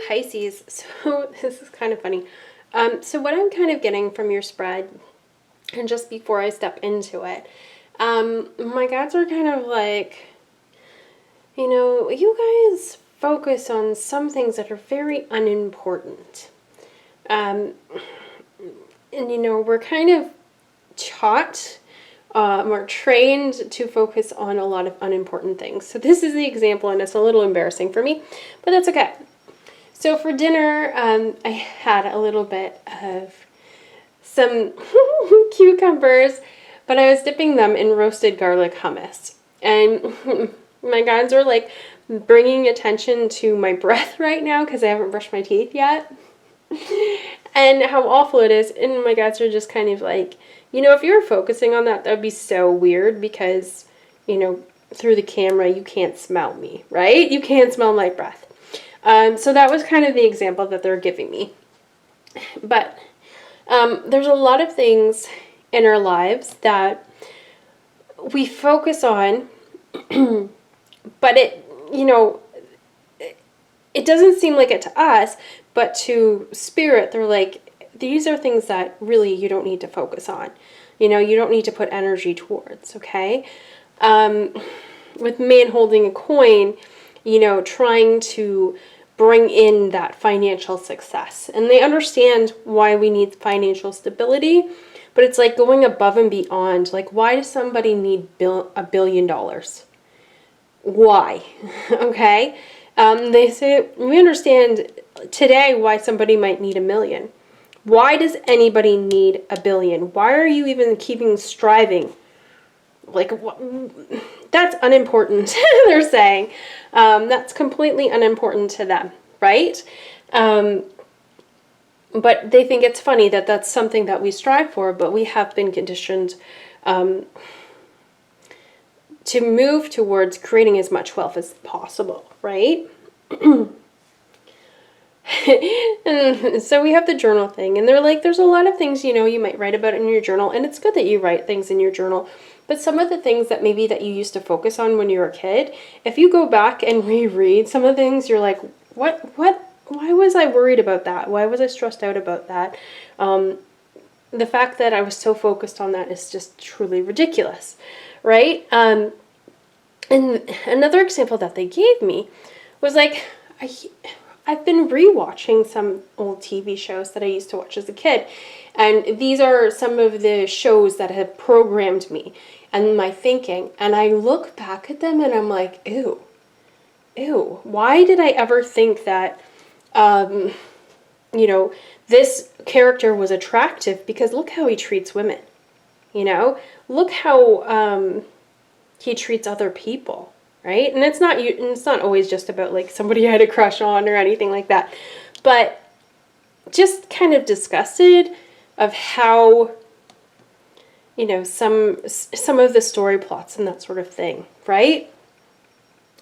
Pisces, so this is kind of funny. So what I'm kind of getting from your spread, and just before I step into it, my guides are kind of like, you guys focus on some things that are very unimportant. And, we're kind of taught, we're trained to focus on a lot of unimportant things. So this is the example, and it's a little embarrassing for me, but that's okay. So for dinner, I had a little bit of some cucumbers, but I was dipping them in roasted garlic hummus. And my guides are like bringing attention to my breath right now because I haven't brushed my teeth yet. And how awful it is. And my guides are just kind of like, if you were focusing on that, that would be so weird because, through the camera, you can't smell me, right? You can't smell my breath. So that was kind of the example that they're giving me. But there's a lot of things in our lives that we focus on, but it doesn't seem like it to us, but to spirit, they're like, these are things that really you don't need to focus on. You don't need to put energy towards, okay? With man holding a coin, trying to bring in that financial success. And they understand why we need financial stability, but it's like going above and beyond. Like, why does somebody need $1 billion? Why? Okay? They say, we understand today why somebody might need $1 million. Why does anybody need $1 billion? Why are you even striving? Like, that's unimportant, they're saying. That's completely unimportant to them, right? But they think it's funny that that's something that we strive for, but we have been conditioned to move towards creating as much wealth as possible, right? And so we have the journal thing, and they're like, there's a lot of things, you might write about in your journal, and it's good that you write things in your journal, but some of the things that maybe that you used to focus on when you were a kid, if you go back and reread some of the things, you're like, why was I worried about that? Why was I stressed out about that? The fact that I was so focused on that is just truly ridiculous, right? And another example that they gave me was like, I've been rewatching some old TV shows that I used to watch as a kid. And these are some of the shows that have programmed me and my thinking. And I look back at them and I'm like, ew, why did I ever think that, this character was attractive? Because look how he treats women, look how he treats other people. Right? And it's not always just about like somebody I had a crush on or anything like that, but just kind of disgusted of how, some of the story plots and that sort of thing, right?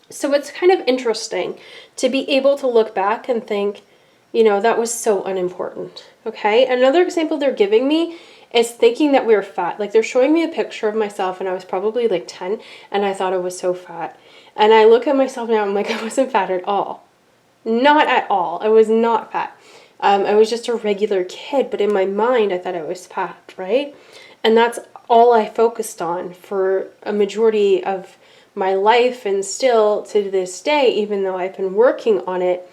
So it's kind of interesting to be able to look back and think, that was so unimportant, okay? Another example they're giving me is thinking that we were fat. Like, they're showing me a picture of myself, and I was probably like 10, and I thought I was so fat. And I look at myself now, I'm like, I wasn't fat at all. Not at all. I was not fat. I was just a regular kid, but in my mind, I thought I was fat, right? And that's all I focused on for a majority of my life, and still to this day, even though I've been working on it,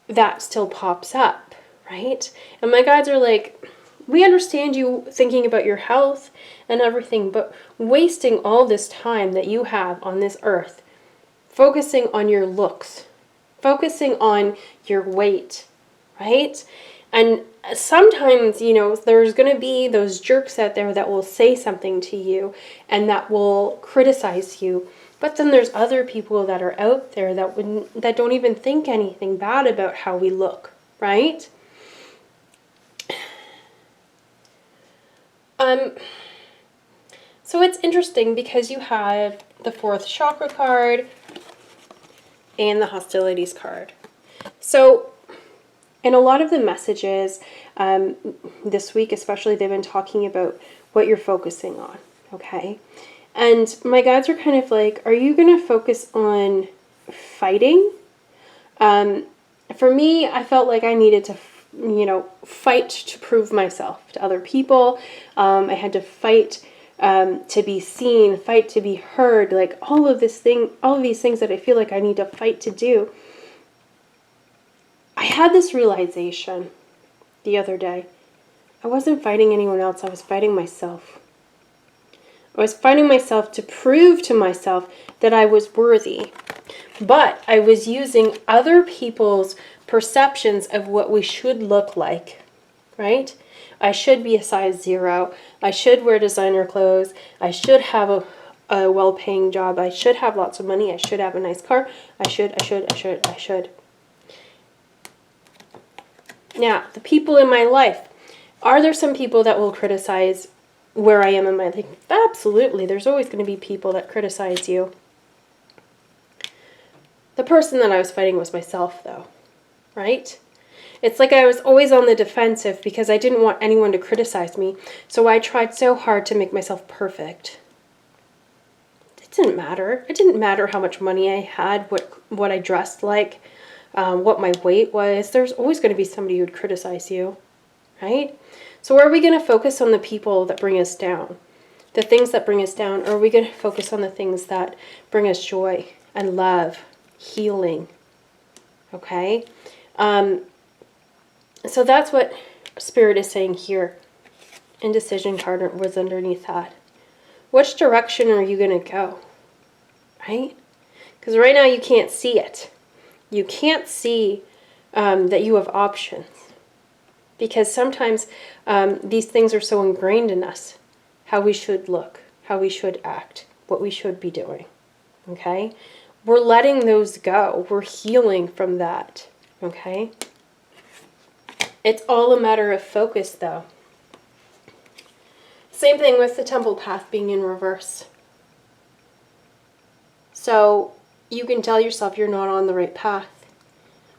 that still pops up, right? And my guides are like, we understand you thinking about your health and everything, but wasting all this time that you have on this earth, focusing on your looks, focusing on your weight, right? And sometimes, there's going to be those jerks out there that will say something to you and that will criticize you. But then there's other people that are out there that don't even think anything bad about how we look, right? So it's interesting because you have the 4th chakra card and the hostilities card. So in a lot of the messages this week, especially, they've been talking about what you're focusing on, okay? And my guides are kind of like, are you going to focus on fighting. For me, I felt like I needed to, fight to prove myself to other people. I had to fight to be seen, fight to be heard, like all of these things that I feel like I need to fight to do. I had this realization the other day. I wasn't fighting anyone else, I was fighting myself. I was fighting myself to prove to myself that I was worthy. But I was using other people's perceptions of what we should look like, right? I should be a size 0. I should wear designer clothes. I should have a well-paying job. I should have lots of money. I should have a nice car. I should. Now, the people in my life. Are there some people that will criticize where I am in my life? Absolutely. There's always going to be people that criticize you. The person that I was fighting was myself, though, right? It's like I was always on the defensive because I didn't want anyone to criticize me. So I tried so hard to make myself perfect. It didn't matter. It didn't matter how much money I had, what I dressed like, what my weight was. There's always going to be somebody who would criticize you, right? So are we going to focus on the people that bring us down? The things that bring us down? Or are we going to focus on the things that bring us joy and love? Healing. Okay? So that's what Spirit is saying here. Indecision card was underneath that. Which direction are you going to go? Right? Because right now you can't see it. You can't see that you have options. Because sometimes these things are so ingrained in us. How we should look, how we should act, what we should be doing. Okay? We're letting those go. We're healing from that. Okay? It's all a matter of focus, though. Same thing with the temple path being in reverse. So you can tell yourself you're not on the right path.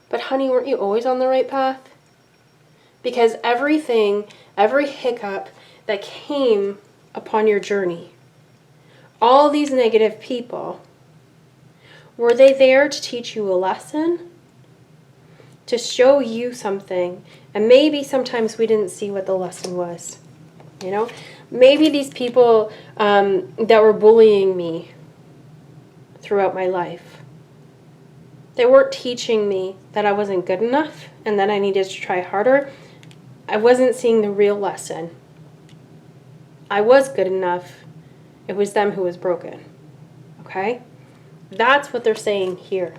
But honey, weren't you always on the right path? Because every hiccup that came upon your journey, all these negative people, were they there to teach you a lesson? To show you something? And maybe sometimes we didn't see what the lesson was. Maybe these people that were bullying me throughout my life, they weren't teaching me that I wasn't good enough and that I needed to try harder. I wasn't seeing the real lesson. I was good enough. It was them who was broken. Okay? That's what they're saying here.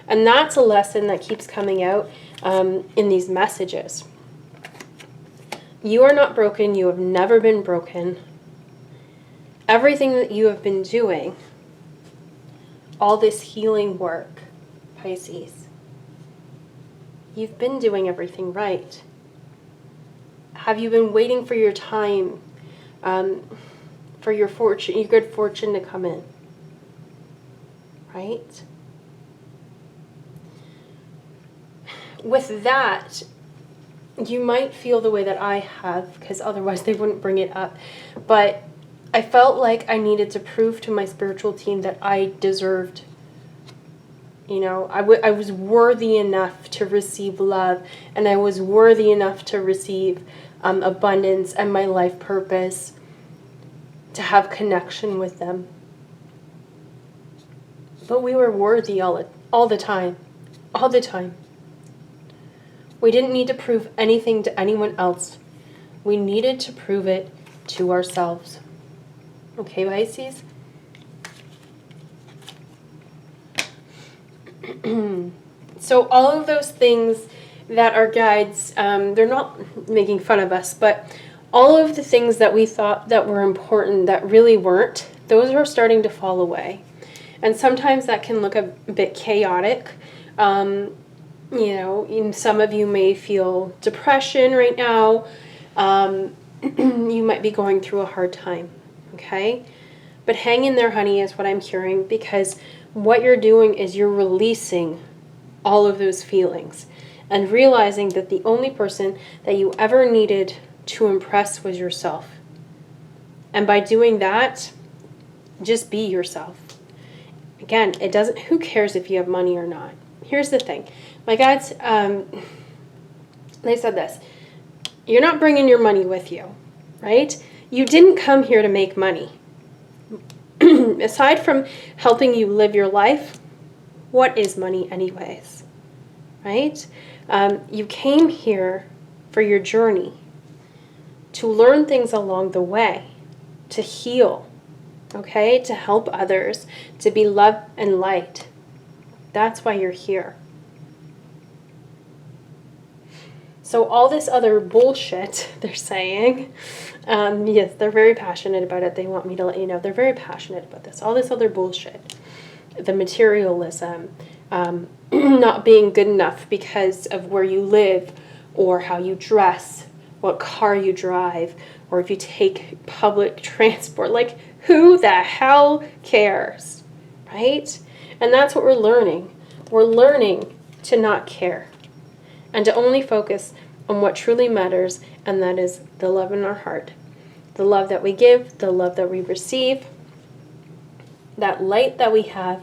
And that's a lesson that keeps coming out in these messages. You are not broken. You have never been broken. Everything that you have been doing, all this healing work, Pisces, you've been doing everything right. Have you been waiting for your time, for your good fortune to come in? Right? With that, you might feel the way that I have, because otherwise they wouldn't bring it up. But I felt like I needed to prove to my spiritual team that I deserved. I was worthy enough to receive love, and I was worthy enough to receive abundance and my life purpose, to have connection with them. But we were worthy all the time. All the time. We didn't need to prove anything to anyone else. We needed to prove it to ourselves. Okay, Pisces? So all of those things that are guides, they're not making fun of us, but all of the things that we thought that were important that really weren't, those are starting to fall away. And sometimes that can look a bit chaotic. Some of you may feel depression right now. You might be going through a hard time, okay? But hang in there, honey, is what I'm hearing, because what you're doing is you're releasing all of those feelings and realizing that the only person that you ever needed to impress was yourself. And by doing that, just be yourself. Again, it doesn't, who cares if you have money or not? Here's the thing. My guides, they said this. You're not bringing your money with you, right? You didn't come here to make money. Aside from helping you live your life, what is money anyways, right? You came here for your journey, to learn things along the way, to heal, okay? To help others, to be love and light. That's why you're here. So all this other bullshit they're saying, yes, they're very passionate about it. They want me to let you know they're very passionate about this. All this other bullshit, the materialism, not being good enough because of where you live or how you dress, what car you drive, or if you take public transport. Like, who the hell cares, right? And that's what we're learning. We're learning to not care and to only focus on what truly matters, and that is the love in our heart. The love that we give, the love that we receive, that light that we have,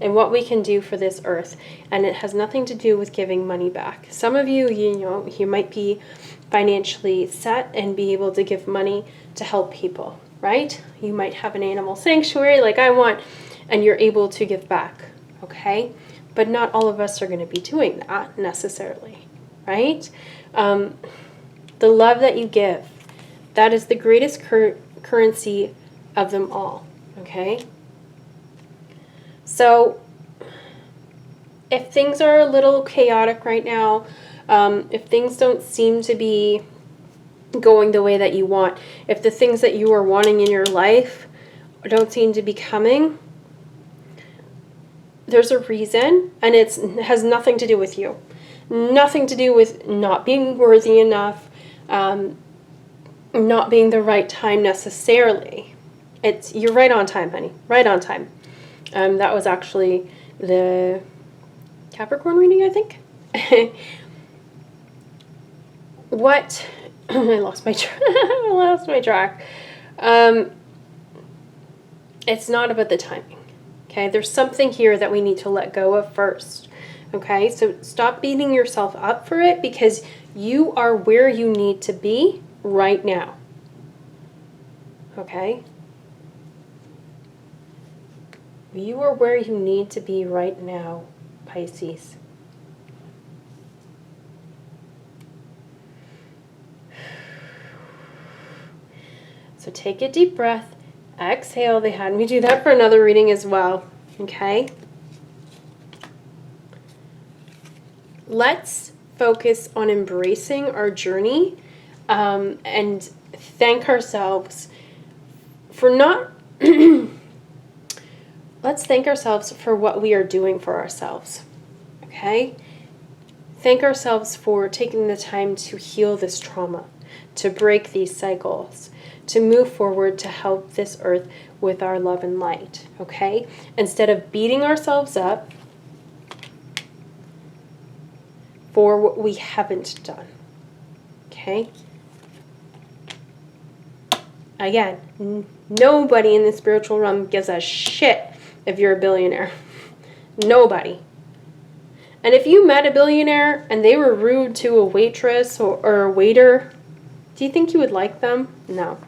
and what we can do for this earth. And it has nothing to do with giving money back. Some of you, you might be financially set and be able to give money to help people, right? You might have an animal sanctuary like I want, and you're able to give back, okay? But not all of us are going to be doing that necessarily, right? The love that you give, that is the greatest currency of them all, okay? So if things are a little chaotic right now, if things don't seem to be going the way that you want, if the things that you are wanting in your life don't seem to be coming, there's a reason, and it has nothing to do with you. Nothing to do with not being worthy enough, not being the right time necessarily. You're right on time, honey. Right on time. That was actually the Capricorn reading, I think. What? I lost my track. It's not about the timing. Okay, there's something here that we need to let go of first. Okay, so stop beating yourself up for it, because you are where you need to be right now. Okay? You are where you need to be right now, Pisces. So take a deep breath. Exhale. They had me do that for another reading as well. Okay? Let's focus on embracing our journey, and thank ourselves for not... Let's thank ourselves for what we are doing for ourselves. Okay? Thank ourselves for taking the time to heal this trauma, to break these cycles, to move forward to help this earth with our love and light, okay? Instead of beating ourselves up for what we haven't done, okay? Again, nobody in the spiritual realm gives a shit if you're a billionaire. Nobody. And if you met a billionaire and they were rude to a waitress or a waiter, do you think you would like them? No.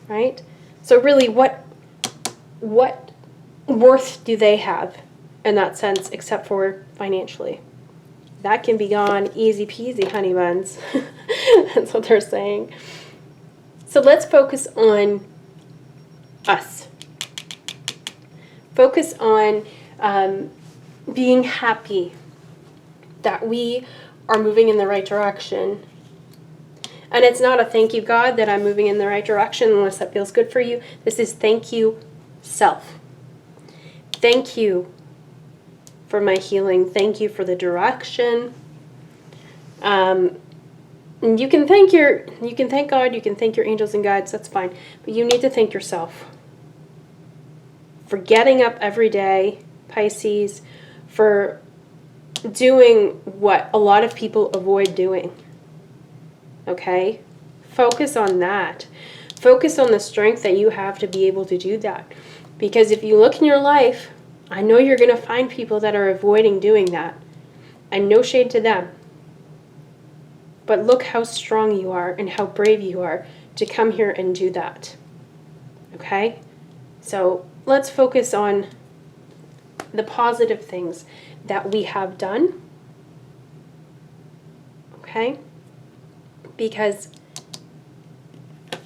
Right? So really, what worth do they have in that sense, except for financially? That can be gone easy peasy, honey buns. That's what they're saying. So let's focus on us. Focus on being happy that we are moving in the right direction. And it's not a thank you, God, that I'm moving in the right direction unless that feels good for you. This is thank you, self. Thank you for my healing. Thank you for the direction. You can thank God, you can thank your angels and guides, that's fine. But you need to thank yourself for getting up every day, Pisces, for doing what a lot of people avoid doing. Okay? Focus on that. Focus on the strength that you have to be able to do that. Because if you look in your life, I know you're going to find people that are avoiding doing that. And no shade to them. But look how strong you are and how brave you are to come here and do that. Okay? So let's focus on the positive things that we have done. Okay? Because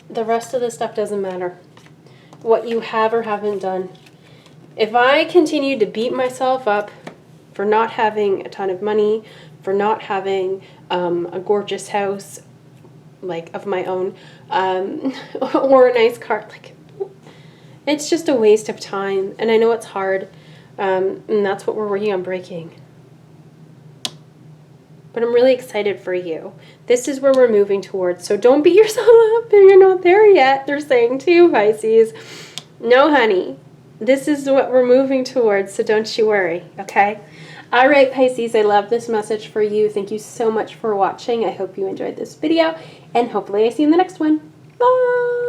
the rest of the stuff doesn't matter. What you have or haven't done. If I continue to beat myself up for not having a ton of money, for not having a gorgeous house, like of my own, or a nice car, like, it's just a waste of time. And I know it's hard, and that's what we're working on breaking. But I'm really excited for you. This is where we're moving towards. So don't beat yourself up if you're not there yet. They're saying too, Pisces. No, honey. This is what we're moving towards, so don't you worry, okay? All right, Pisces, I love this message for you. Thank you so much for watching. I hope you enjoyed this video, and hopefully I see you in the next one. Bye!